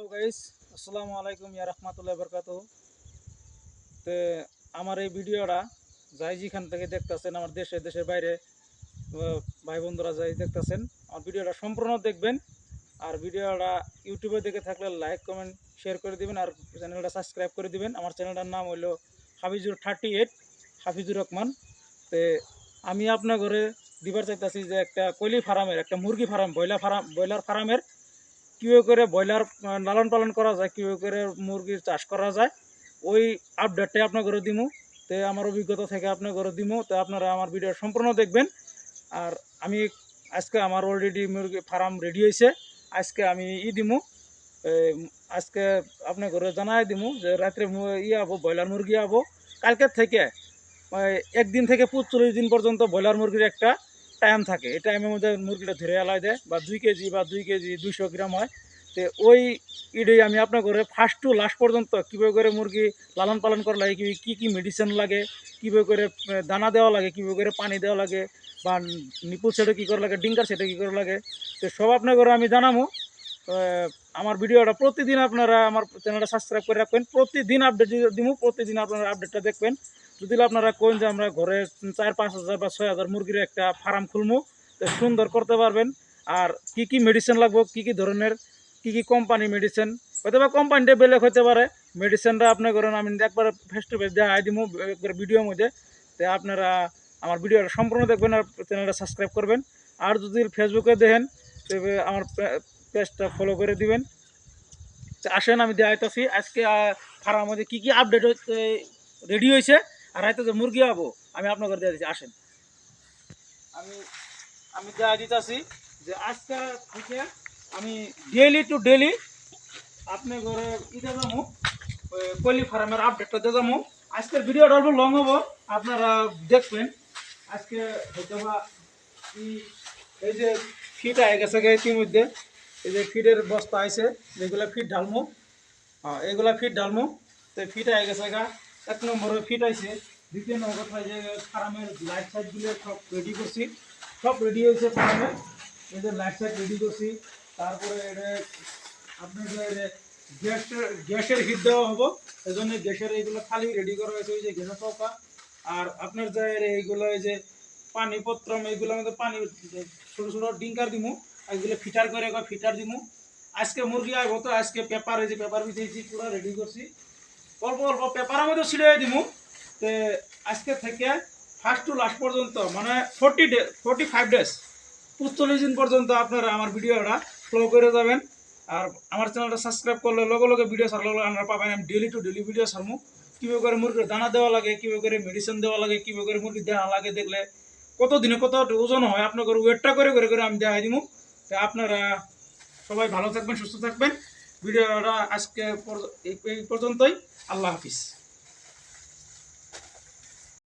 Hello guys, আসসালামু আলাইকুম ইয়া রাহমাতুল্লাহি বারাকাতুহু। তে আমার এই ভিডিওটা যাই যেখান থেকে দেখতেছেন, আমার দেশের বাইরে ভাই বন্ধুরা যাই দেখতেছেন, আমার ভিডিওটা সম্পূর্ণ দেখবেন। আর ভিডিওটা ইউটিউবে দেখে থাকলে লাইক কমেন্ট শেয়ার করে দিবেন, আর চ্যানেলটা সাবস্ক্রাইব করে দিবেন। আমার চ্যানেলটার নাম হলো হাফিজুর 38 হাফিজুর রহমান। তে আমি আপনার ঘরে দিবার চাইতেছি যে একটা কোয়েলি ফার্মের, একটা মুরগি ফার্ম, ব্রয়লার ফার্মের কীভাবে করে ব্রয়লার লালন পালন করা যায়, কীভাবে করে মুরগির চাষ করা যায়, ওই আপডেটটাই আপনার ঘরে দিমু। তো আমার অভিজ্ঞতা থেকে আপনার ঘরে দিমু, তো আপনারা আমার ভিডিও সম্পূর্ণ দেখবেন। আর আমি আজকে আমার অলরেডি মুরগি ফার্ম রেডি হয়েছে। আজকে আমি দিমু, আজকে আপনার ঘরে জানাই দিমু যে রাত্রে আবো ব্রয়লার মুরগি আবো। কালকের থেকে একদিন থেকে 45 দিন পর্যন্ত ব্রয়লার মুরগির একটা টাইম থাকে। এই টাইমের মধ্যে মুরগিটা ধরে আলাই দেয়, বা 2 কেজি বা 2 কেজি 200 গ্রাম হয়। তো ওই ইডেই আমি আপনার ঘরে ফার্স্ট টু লাস্ট পর্যন্ত কীভাবে করে মুরগি লালন পালন করা লাগে, কী কী মেডিসিন লাগে, কীভাবে করে দানা দেওয়া লাগে, কীভাবে করে পানি দেওয়া লাগে, বা নিপুল সেটে কী করা লাগে, ডিঙ্কার সেটে কী করা লাগে, তো সব আপনার ঘরে আমি জানাবো। আমার ভিডিওটা প্রতিদিন আপনারা আমার চ্যানেলটা সাবস্ক্রাইব করে রাখবেন, প্রতিদিন আপডেট দিব, প্রতিদিন আপনারা আপডেটটা দেখবেন। যদি আপনারা কোন যে আমরা ঘরে 4-5 হাজার বা 6 হাজার মুরগির একটা ফার্ম খুলবো, তো সুন্দর করতে পারবেন। আর কি কি মেডিসিন লাগবে, কি কি ধরনের, কি কি কোম্পানি মেডিসিন, হয়তো বা কোম্পানিটা বেলেগ হতে পারে, মেডিসিনটা আপনার ঘরে আমি একবার ফেস টু ফেস দেখাই দিব একবার ভিডিওর মধ্যে। তো আপনারা আমার ভিডিওটা সম্পূর্ণ দেখবেন আর চ্যানেলটা সাবস্ক্রাইব করবেন। আর যদি ফেসবুকে দেখেন, তবে আমার পেজটা ফলো করে দিবেন। আসেন আমি দেখাইতেছি আজকে ফার্মের মধ্যে কী কী আপডেট রেডি হয়েছে, আর হয়তো যে মুরগি আবো আমি আপনার ঘরে দিয়ে দিচ্ছি। আসেন আমি আমি দেখা দিতেছি যে আজকে থেকে আমি ডেইলি টু ডেইলি আপনার ঘরে যাবো, কোয়েলি ফার্মের আপডেটটা দিয়ে যাবো। আজকের ভিডিওটা অল্প লং হবো, আপনারা দেখবেন। আজকে হয়তো বা এই যে ফিট হয়ে গেছে ইতিমধ্যে, এই যে ফিটের বস্তা আছে, যেগুলো ফিট ঢালমু, এইগুলা ফিট ঢালমু। তো ফিট হয়ে গেছে গা, 1 নম্বরে ফিট আইছে। দ্বিতীয় নম্বর যে ফার্মের লাইট সাইটগুলো সব রেডি করছি, সব রেডি হয়েছে ফার্মের। এই যে লাইট সাইট রেডি করছি। তারপরে এটা আপনার গ্যাসের হিট দেওয়া হবো, এই জন্য গ্যাসের এইগুলো খালি রেডি করা হয়েছে, ওই যে গ্যাসের চৌকা। আর আপনার যে এইগুলো এই যে পানি পত্রম, এইগুলোর মধ্যে পানি ছোটো ছোটো ডিঙ্কার দিমু, এইগুলো ফিটার করে ফিটার দিমু। আজকে মুরগি আসবো, তো আজকে পেপার, এই যে পেপার বিছিয়েছি, পুরো রেডি করছি। অল্প অল্প পেপারের মধ্যে ছিঁড়ে দিমু। তো আজকে থেকে ফার্স্ট টু লাস্ট পর্যন্ত, মানে 45 ডেজ, 45 দিন পর্যন্ত আপনারা আমার ভিডিওটা ফলো করে যাবেন। আর আমার চ্যানেলটা সাবস্ক্রাইব করলে লগে লগে ভিডিও ছাড়লে আপনারা পাবেন। আমি ডেলি টু ডেলি ভিডিও ছাড়বো, কীভাবে করে মুরগির দানা দেওয়া লাগে, কীভাবে করে মেডিসিন দেওয়া লাগে, কীভাবে করে মুরগির দেওয়া লাগে, দেখলে কত দিনে কত ওজন হয়, আপনার করে ওয়েটটা করে করে করে আমি দেখাই দিব। তো আপনারা সবাই ভালো থাকবেন, সুস্থ থাকবেন। ভিডিওটা আজকে এই পর্যন্তই। আল্লাহ হাফিজ।